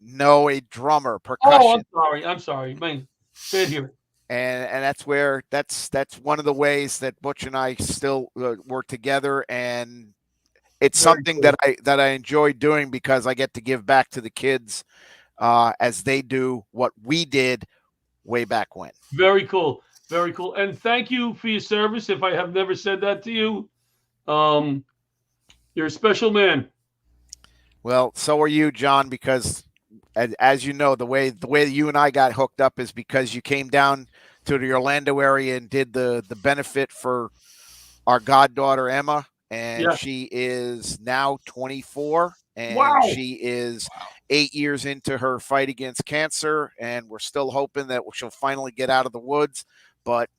No, a drummer, percussion. Oh, I'm sorry. Man, stay here. And that's where that's one of the ways that Butch and I still work together, and it's something that I enjoy doing because I get to give back to the kids as they do what we did way back when. Very cool. Very cool. And thank you for your service. If I have never said that to you, You're a special man. Well, so are you, John, because as you know, the way you and I got hooked up is because you came down to the Orlando area and did the benefit for our goddaughter Emma, and she is now 24, and she is 8 years into her fight against cancer, and we're still hoping that she'll finally get out of the woods. But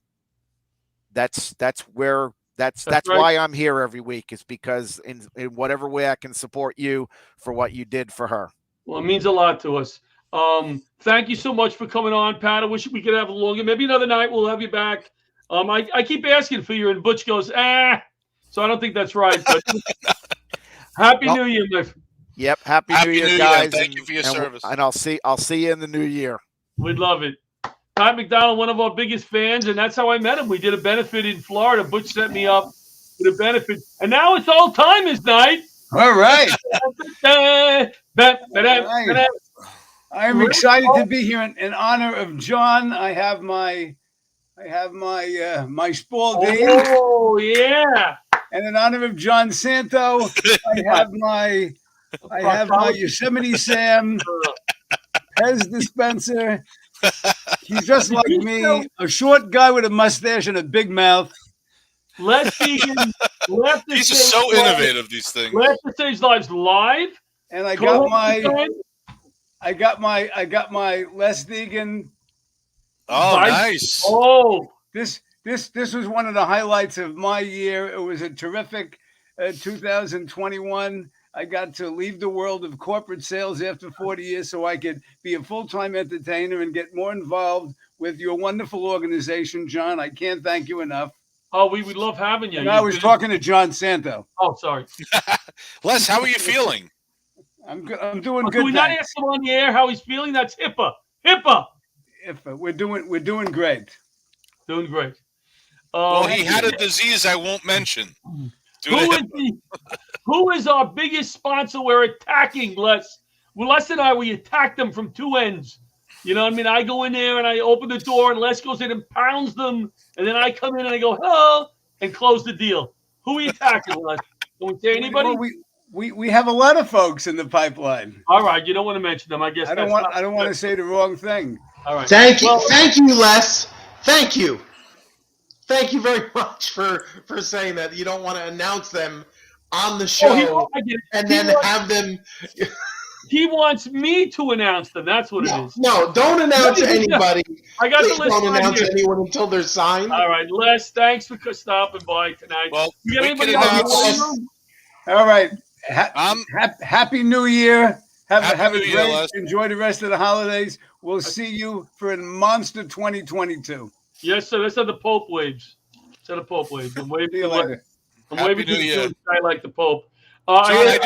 that's right. Why I'm here every week, is because in whatever way I can support you for what you did for her. Well, it means a lot to us. Thank you so much for coming on, Pat. I wish we could have longer. Maybe another night we'll have you back. I keep asking for you, and Butch goes, so I don't think that's right. But Happy New Year, my friend. Yep, Happy New Year, guys. Thank you for your service. And I'll see you in the new year. We'd love it. Pat McDonald, one of our biggest fans, and that's how I met him. We did a benefit in Florida. Butch set me up with a benefit, and now it's Old Timers Night. All right. I'm excited to be here in honor of John. I have my Spalding. Oh yeah. And in honor of John Santo, I have my Yosemite Sam Pez dispenser. He's just like me, a short guy with a mustache and a big mouth. Les Deegan, these are so innovative, these things. Left the Stage Live's live. And I got my Les Deegan. Oh, nice. Oh, this was one of the highlights of my year. It was a terrific 2021. I got to leave the world of corporate sales after 40 years so I could be a full-time entertainer and get more involved with your wonderful organization, John. I can't thank you enough. Oh, we would love having you. And I was talking to John Santo. Oh, sorry. Les, how are you feeling? I'm good. I'm doing good. Can we not ask him on the air how he's feeling? That's HIPAA. We're doing great. Doing great. Well, he had a disease I won't mention. Who is our biggest sponsor? We're attacking, Les. Well, Les and I, we attack them from two ends. You know what I mean? I go in there and I open the door, and Les goes in and pounds them, and then I come in and I go, hello, and close the deal. Who are we attacking, Les? Can we say anybody? We have a lot of folks in the pipeline. All right, you don't want to mention them, I guess. I don't want to say the wrong thing. All right. Thank you, Les. Thank you very much for saying that. You don't want to announce them on the show have them. He wants me to announce them. That's what it is. No, don't announce anybody. I got Please the list. Don't announce here. anyone until they're signed. All right, Les. Thanks for stopping by tonight. Well, you got anybody else? All right. Happy New Year. Have a great. Enjoy the rest of the holidays. We'll see you for a monster 2022. Yes, sir. Let's have the Pope waves. Let's have the Pope waves. I'm waving. See you later. I'm waving to the guy like the Pope. John,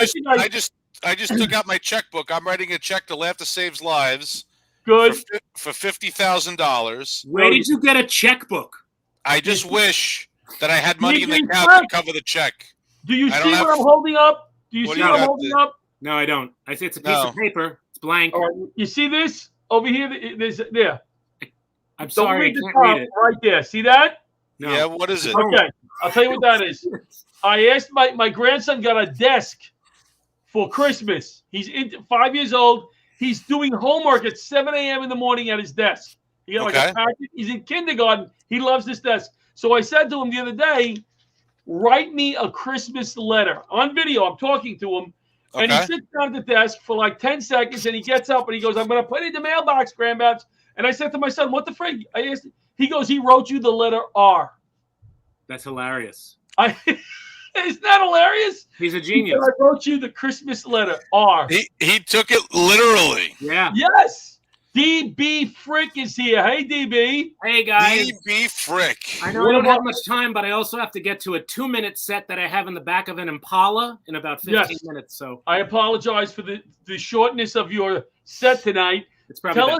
I just took out my checkbook. I'm writing a check to Laugh to Saves Lives. Good. For $50,000. Where did you get a checkbook? I just wish that I had money in the account to cover the check. Do you see what I'm holding up? Do you see what I'm holding up? No, I don't. I see it's a piece of paper. It's blank. You see this over here? There's there. I'm sorry, I can't read it. Right there. See that? No. Yeah, what is it? Okay, I'll tell you what that is. I asked my grandson got a desk for Christmas. He's 5 years old. He's doing homework at 7 a.m. in the morning at his desk. He got like a packet. He's in kindergarten. He loves this desk. So I said to him the other day, write me a Christmas letter. On video, I'm talking to him. And he sits down at the desk for like 10 seconds, and he gets up and he goes, I'm going to put it in the mailbox, Grandbabs. And I said to my son, what the frig? I asked him. He goes, he wrote you the letter R. That's hilarious. Isn't that hilarious? He's a genius. I wrote you the Christmas letter R. He took it literally. Yeah. Yes. DB Frick is here. Hey, DB. Hey, guys. DB Frick. I know I don't have much time, but I also have to get to a 2-minute set that I have in the back of an Impala in about 15 minutes. So I apologize for the shortness of your set tonight. It's probably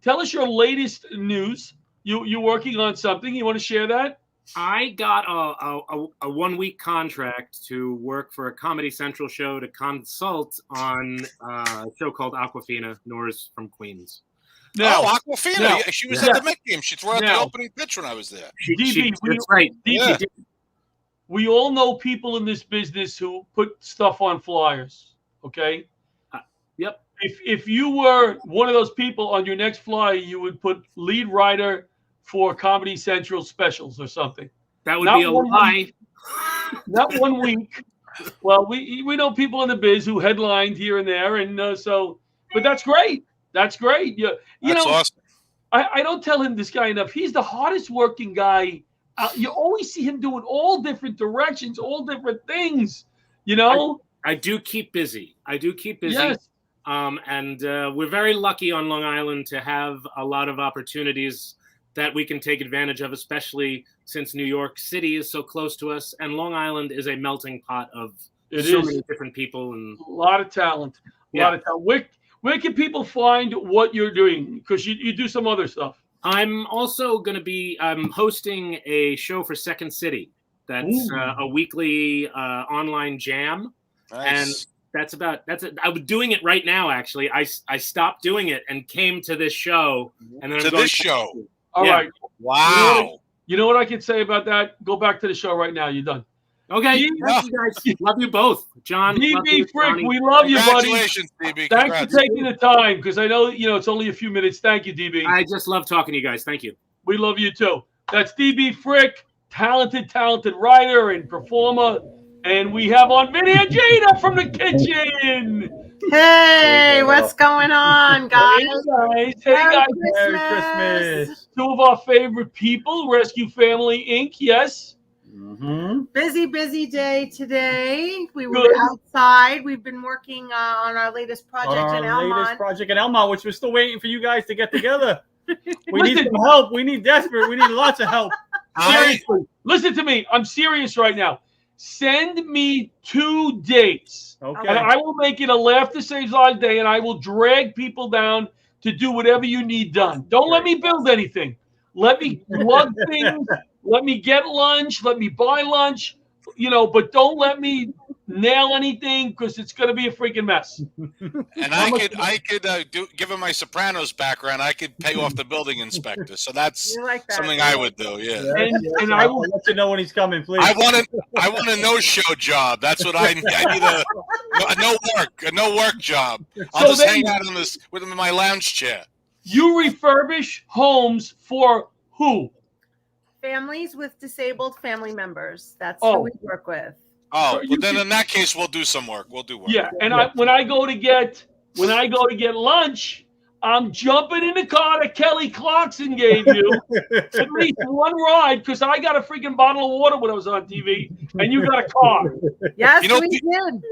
tell us your latest news. You're working on something. You want to share that? I got a 1-week contract to work for a Comedy Central show to consult on a show called Aquafina. Nora's from Queens. Aquafina. She was at the Met game. She threw out the opening pitch when I was there. That's right. we all know people in this business who put stuff on flyers. Okay. Yep. If you were one of those people on your next flyer, you would put lead writer for Comedy Central specials or something. That would be a lie. Not 1 week. Well, we know people in the biz who headlined here and there, and but that's great. That's great. You That's know, awesome. I don't tell him this guy enough. He's the hardest working guy. You always see him doing all different directions, all different things. You know, I do keep busy. Yes. And we're very lucky on Long Island to have a lot of opportunities that we can take advantage of, especially since New York City is so close to us, and Long Island is a melting pot of many different people and a lot of talent. A lot of talent. Where can people find what you're doing? Because you do some other stuff. I'm also going to be hosting a show for Second City. That's a weekly online jam. Nice. And I was doing it right now, actually. I stopped doing it and came to this show. And then All right. Wow. You know what I can say about that? Go back to the show right now. You're done. Okay. Thank you guys. Love you both. John. DB Frick, we love you, buddy. Congratulations, DB. Thanks for taking the time, because I know it's only a few minutes. Thank you, DB. I just love talking to you guys. Thank you. We love you too. That's DB Frick, talented writer and performer. And we have on Vinny and Gina from the kitchen. Hey, what's going on, guys? Hey, guys. Merry Christmas. Two of our favorite people, Rescue Family Inc., yes? Busy day today. We were outside. We've been working on our latest project in Elmont. Which we're still waiting for you guys to get together. We need some help. We need lots of help. Seriously, listen to me. I'm serious right now. Send me 2 dates. Okay. And I will make it a Laughter Saves Lives Day, and I will drag people down to do whatever you need done. Don't let me build anything. Let me lug things. Let me get lunch. Let me buy lunch. But don't let me nail anything, because it's going to be a freaking mess. And I could given my Sopranos background, I could pay off the building inspector. So that's something I would do. Yeah. And I will let you know when he's coming, please. I want a no-show job. That's what I need. I need a no work job. I'll just hang out with him in my lounge chair. You refurbish homes for who? Families with disabled family members. That's who we work with. Oh, well, then in that case, we'll do some work. We'll do work. Yeah, and when I go to get lunch, I'm jumping in the car that Kelly Clarkson gave you. At least one ride, because I got a freaking bottle of water when I was on TV, and you got a car. Yes, we did.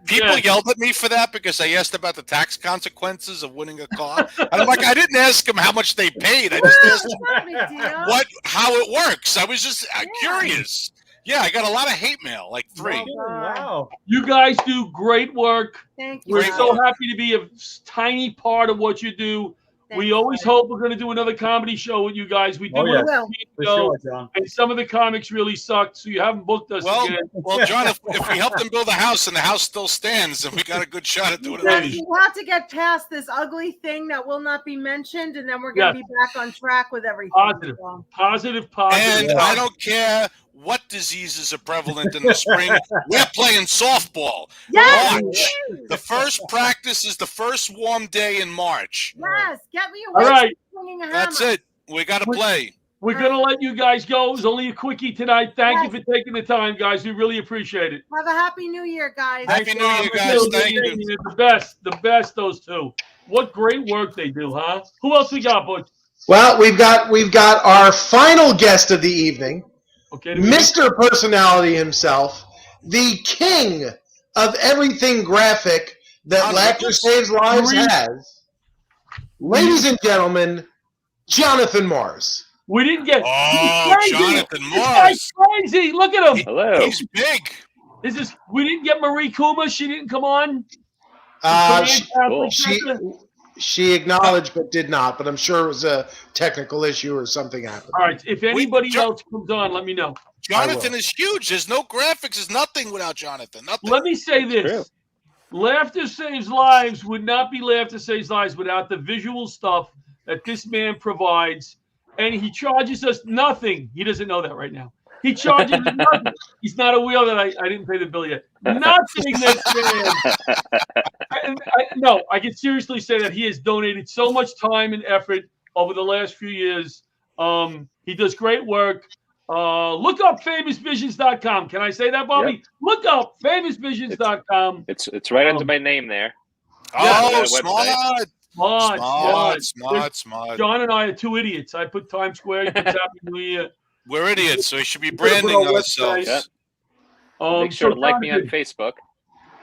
People yelled at me for that because I asked about the tax consequences of winning a car. And I'm like, I didn't ask them how much they paid. I just asked them how it works. I was just curious. Yeah, I got a lot of hate mail, like 3. Wow. You guys do great work. Thank you. We're so happy to be a tiny part of what you do. We always hope we're going to do another comedy show with you guys. We do it For sure, John. and some of the comics really sucked, so you haven't booked us again. Well, John, if we help them build a house and the house still stands, then we got a good shot at doing it. We'll have to get past this ugly thing that will not be mentioned, and then we're going to be back on track with everything. Positive. And I don't care what diseases are prevalent in the spring. We're playing softball. Yes. March. The first practice is the first warm day in March. Yes, get me away. All right. That's it. We got to play. We're going to let you guys go. It was only a quickie tonight. Thank you for taking the time, guys. We really appreciate it. Have a happy New Year, guys. Happy New Year, guys. Thank you. The best, those two. What great work they do, huh? Who else we got, Butch? Well, we've got our final guest of the evening. Okay, Mr. Personality himself, the king of everything graphic that Laughter Saves Lives has. Ladies and gentlemen, Jonathan Mars. We didn't get. Jonathan Mars. He's crazy. Look at him. Hello. He's big. We didn't get Marie Kuma. She didn't come on. She acknowledged but did not, but I'm sure it was a technical issue or something happened. All right. If anybody else comes on, let me know. Jonathan is huge. There's no graphics. There's nothing without Jonathan. Nothing. Let me say this. Laughter Saves Lives would not be Laughter Saves Lives without the visual stuff that this man provides. And he charges us nothing. He doesn't know that right now. He charges nothing. He's not aware that I didn't pay the bill yet. Nothing that I can seriously say that he has donated so much time and effort over the last few years. He does great work. Look up famousvisions.com. Can I say that, Bobby? Yep. Look up famousvisions.com. It's right under my name there. Oh, smart. John and I are two idiots. I put Times Square. He puts Happy New Year. We're idiots, so we should be branding ourselves. Yep. Make sure to like me on Facebook.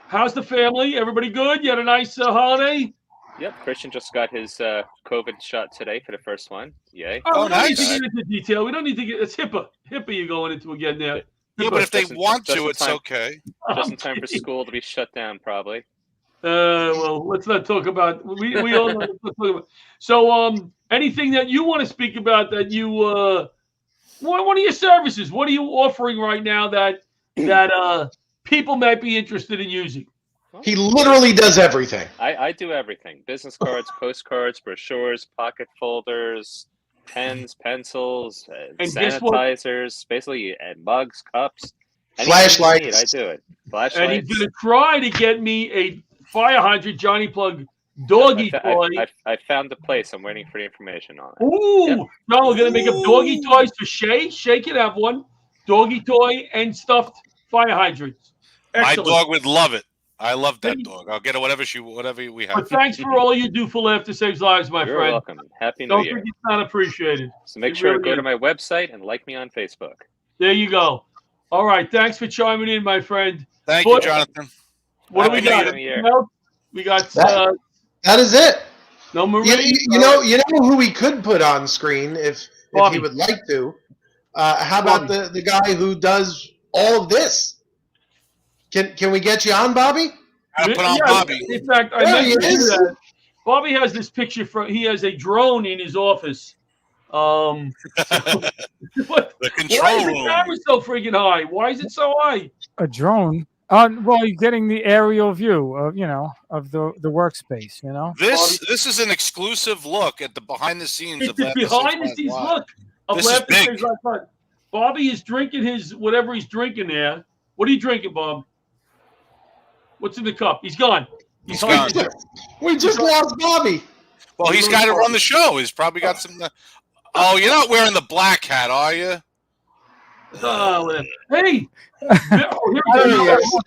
How's the family? Everybody good? You had a nice holiday? Yep, Christian just got his COVID shot today for the first one. Yay. Oh, nice. We don't need to get into detail. We don't need to get. It's HIPAA. HIPAA you're going into again there. Yeah, but if they want to, it's okay. Just in time for school to be shut down, probably. Well, let's not talk about. We all know. Let's talk about. So, anything that you want to speak about that you one of your services? What are you offering right now that people might be interested in using? He literally does everything. I do everything: business cards, postcards, brochures, pocket folders, pens, pencils, And guess what? sanitizers, basically, and mugs, cups. Anything Flashlights. you need, I do it. And Flashlights. he's going to try to get me a fire hydrant Johnny Plug doggy toy. I found the place. I'm waiting for the information on it. Ooh, Yep. no, we're going to make up doggy toys for Shay. Shay can have one. Doggy toy and stuffed fire hydrants. My Excellent. dog would love it. I love that dog. I'll get her whatever we have. But thanks for all you do for Laughter Saves Lives, my You're friend. welcome. Happy New Don't Year. think it's not appreciated. So make It sure to really go to is. my website and like me on Facebook. There you go. All right. Thanks for chiming in, my friend. Thank you, Jonathan. What do we Happy got? New Year. Anything else? We got That is it. no Marie. You know who we could put on screen if he would like to. How about the guy who does all of this? Can we get you on, Bobby? Put on Bobby. In fact, I There he mentioned is. that. Bobby has this picture he has a drone in his office. The Why control is the room. camera so freaking high? Why is it so high? A drone. Well, you're getting the aerial view of the workspace. This is an exclusive look at the behind the scenes It's of the Laughter behind the Saves scenes Lives. look of This is Laughter big. Saves Lives. Bobby is drinking his whatever he's drinking there. What are you drinking, Bob? What's in the cup? He's gone. He's gone. We just lost Bobby. Well, he's got to run the show. He's probably got some. Oh, you're not wearing the black hat, are you? Oh, whatever. Hey,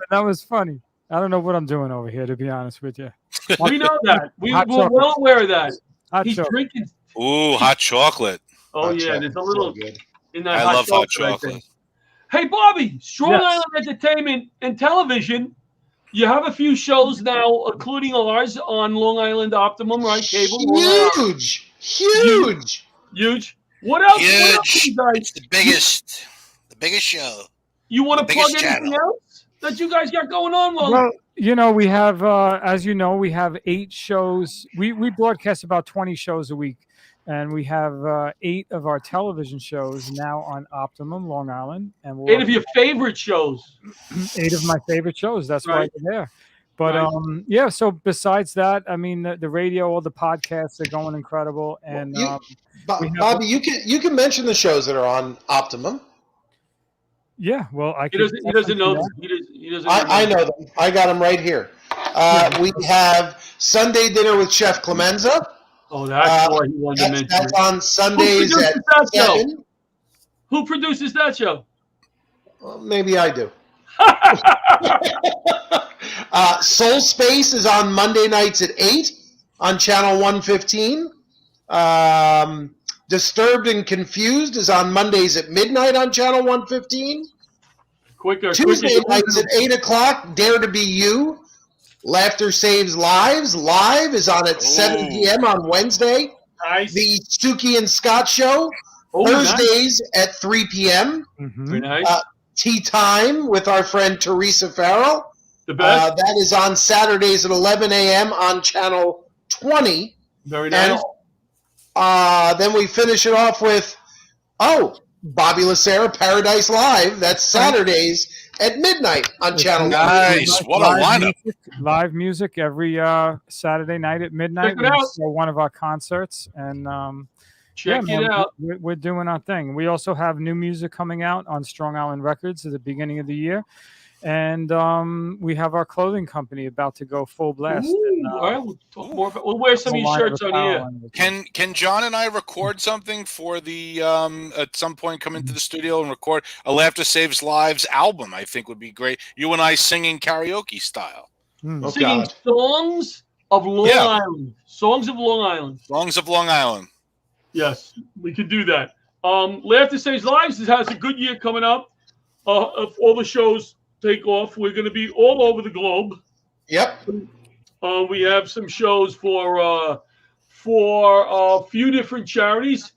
That was funny. I don't know what I'm doing over here, to be honest with you. we know that. We're Hot chocolate. well aware of that. Hot He's chocolate. drinking. Ooh, hot chocolate. Oh Hot yeah, chocolate, there's a little so good. in that. I love hot I chocolate. think. Hey, Bobby, Strong Yes. Island Entertainment and Television. You have a few shows now, including ours on Long Island Optimum, right? Cable. Huge. Huge. What else? What Huge. else you guys? It's the biggest show. You want to the plug biggest anything channel. else that you guys got going on? Well, we have, as you know, we have 8 shows. We broadcast about 20 shows a week, and we have 8 of our television shows now on Optimum, Long Island. And 8 of your favorite shows. 8 of my favorite shows. That's why Right. they're there. But Right. so besides that, I mean, the radio, all the podcasts are going incredible. And we have- Bobby, you can mention the shows that are on Optimum. yeah, well, I He could doesn't know. definitely He doesn't. I know them. I got them right here. We have Sunday Dinner with Chef Clemenza. Oh, that's why he wanted to mention. That's on Sundays Who at produces that show? 7. Who produces that show? Well, maybe I do. Soul Space is on Monday nights at 8 on Channel 115. Disturbed and Confused is on Mondays at midnight on Channel 115. Tuesday nights at 8 o'clock, Dare to Be You. Laughter Saves Lives. Live is on at 7 p.m. on Wednesday. Nice. The Stookie and Scott Show, Oh, Thursdays at 3 p.m. Very nice. Tea Time with our friend Teresa Farrell. The best. That is on Saturdays at 11 a.m. on Channel 20. Very nice. And then we finish it off with, Bobby Lacerra, Paradise Live. That's Saturdays at midnight on Channel 20. Nice. What a lineup. Live music every Saturday night at midnight. Check it out. For one of our concerts, and Check man, it out. We're doing our thing. We also have new music coming out on Strong Island Records at the beginning of the year. And we have our clothing company about to go full blast. All right, we'll talk more about. We'll wear some of these shirts on here. Can John and I record something for the at some point come into the studio and record a Laughter Saves Lives album? I think would be great. You and I singing karaoke style. Singing songs of Long Island. Songs of Long Island. Songs of Long Island. Yes, we could do that. Laughter Saves Lives has a good year coming up. If all the shows take off, we're going to be all over the globe. Yep. We have some shows for a few different charities.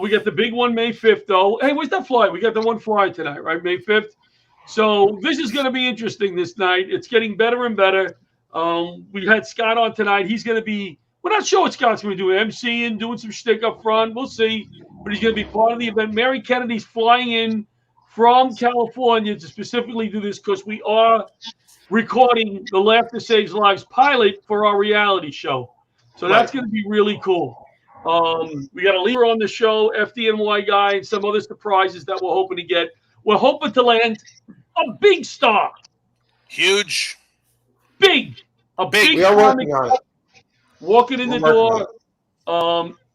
We got the big one May 5th, though. Hey, where's that flyer? We got the one flyer tonight, right? May 5th. So this is going to be interesting this night. It's getting better and better. We had Scott on tonight. He's going to be, we're not sure what Scott's going to do, MCing, doing some shtick up front. We'll see. But he's going to be part of the event. Mary Kennedy's flying in from California to specifically do this because we are recording the Laughter Saves Lives pilot for our reality show. So that's going to be really cool. We got a leader on the show, FDNY guy, and some other surprises that we're hoping to get. We're hoping to land a big star. Huge. Big. A big we are working on it. Walking in the door.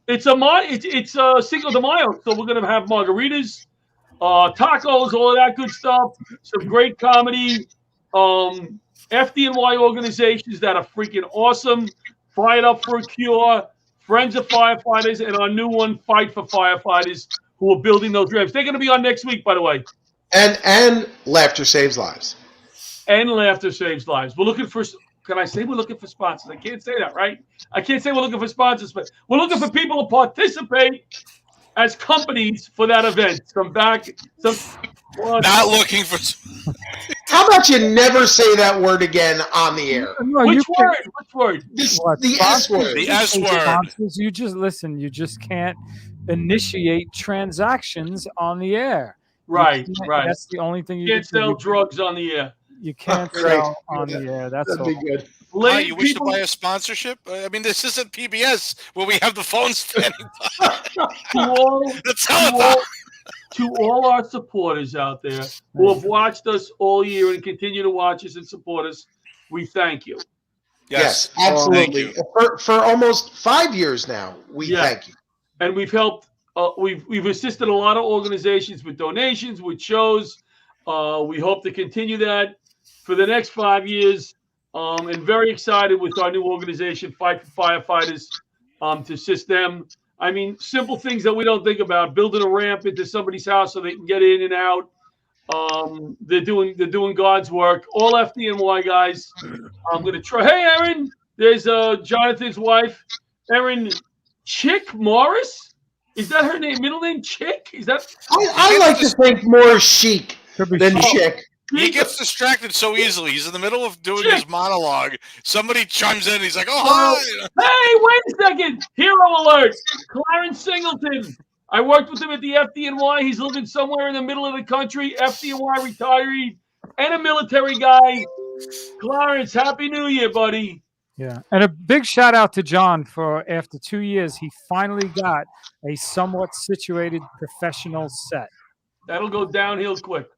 It's Cinco de Mayo, so we're going to have margaritas, tacos, all of that good stuff. Some great comedy. FDNY organizations that are freaking awesome. Fight Up for a Cure, Friends of Firefighters, and our new one, Fight for Firefighters, who are building those ramps. They're going to be on next week, by the way. And Laughter Saves Lives. And Laughter Saves Lives. We're looking for. Can I say we're looking for sponsors? I can't say that, right? I can't say we're looking for sponsors, but we're looking for people to participate as companies for that event. Not looking for. How about you never say that word again on the air? Which word? Which word? The S word. The S word. Sponsors, you just listen. You just can't initiate transactions on the air. Right. That's the only thing you can't sell drugs on the air. You can't sell on the air. That's That'd all. be good. You wish to buy a sponsorship? I mean, this isn't PBS where we have the phones standing by. To all our supporters out there who have watched us all year and continue to watch us and support us, we thank you. Yes, absolutely. For almost 5 years now, we thank you. And we've helped. We've assisted a lot of organizations with donations, with shows. We hope to continue that for the next 5 years. And very excited with our new organization, Fight for Firefighters, to assist them. I mean, simple things that we don't think about: building a ramp into somebody's house so they can get in and out. They're doing God's work. All FDNY guys. I'm gonna try. Hey, Erin, there's Jonathan's wife, Erin Chick Morris. Is that her name? Middle name Chick? Is that? I like to think more chic than chick. He gets distracted so easily. He's in the middle of doing his monologue. Somebody chimes in. He's like, "Oh, hi!" Hey, wait a second! Hero alert! Clarence Singleton. I worked with him at the FDNY. He's living somewhere in the middle of the country. FDNY retiree and a military guy. Clarence, Happy New Year, buddy. Yeah, and a big shout out to John for after 2 years, he finally got a somewhat situated professional set. That'll go downhill quick.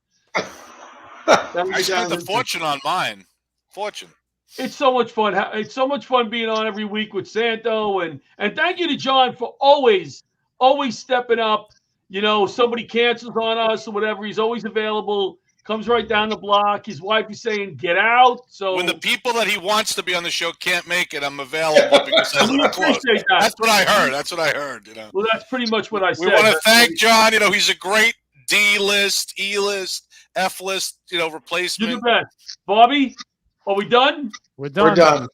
I spent a fortune on mine. Fortune. It's so much fun. It's so much fun being on every week with Santo, and thank you to John for always stepping up. You know, somebody cancels on us or whatever, he's always available. Comes right down the block. His wife is saying, "Get out." So when the people that he wants to be on the show can't make it, I'm available because I live close. That's what I heard. You know. Well, that's pretty much what I said. We want to thank John. You know, he's a great D-list, E-list, F-list, replacement. You're the best. Bobby, are we done? We're done. We're done.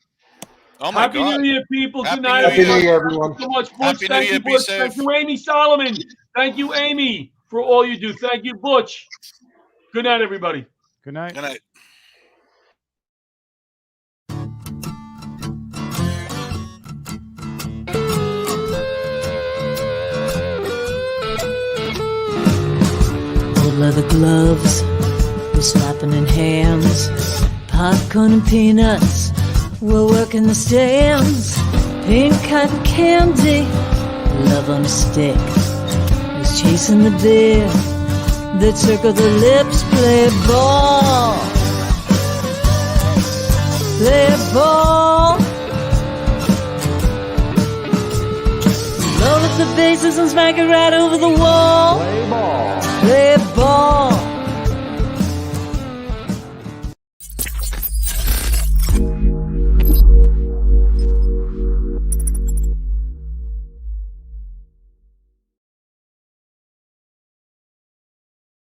Oh my Happy God. New Year, people. Happy Good night. Happy New Year, everyone. Thank you so much, Butch. Happy Thank New you, Year. Be Butch. safe. Thank you, Amy Solomon. Thank you, Amy, for all you do. Thank you, Butch. Good night, everybody. Good night. Good night. Old leather gloves, we're slapping in hands. Popcorn and peanuts, we're working the stands. Pink cotton candy, Love on a stick is chasing the deer that circle the lips. Play ball, play ball. Roll up the bases and smack it right over the wall. Play ball.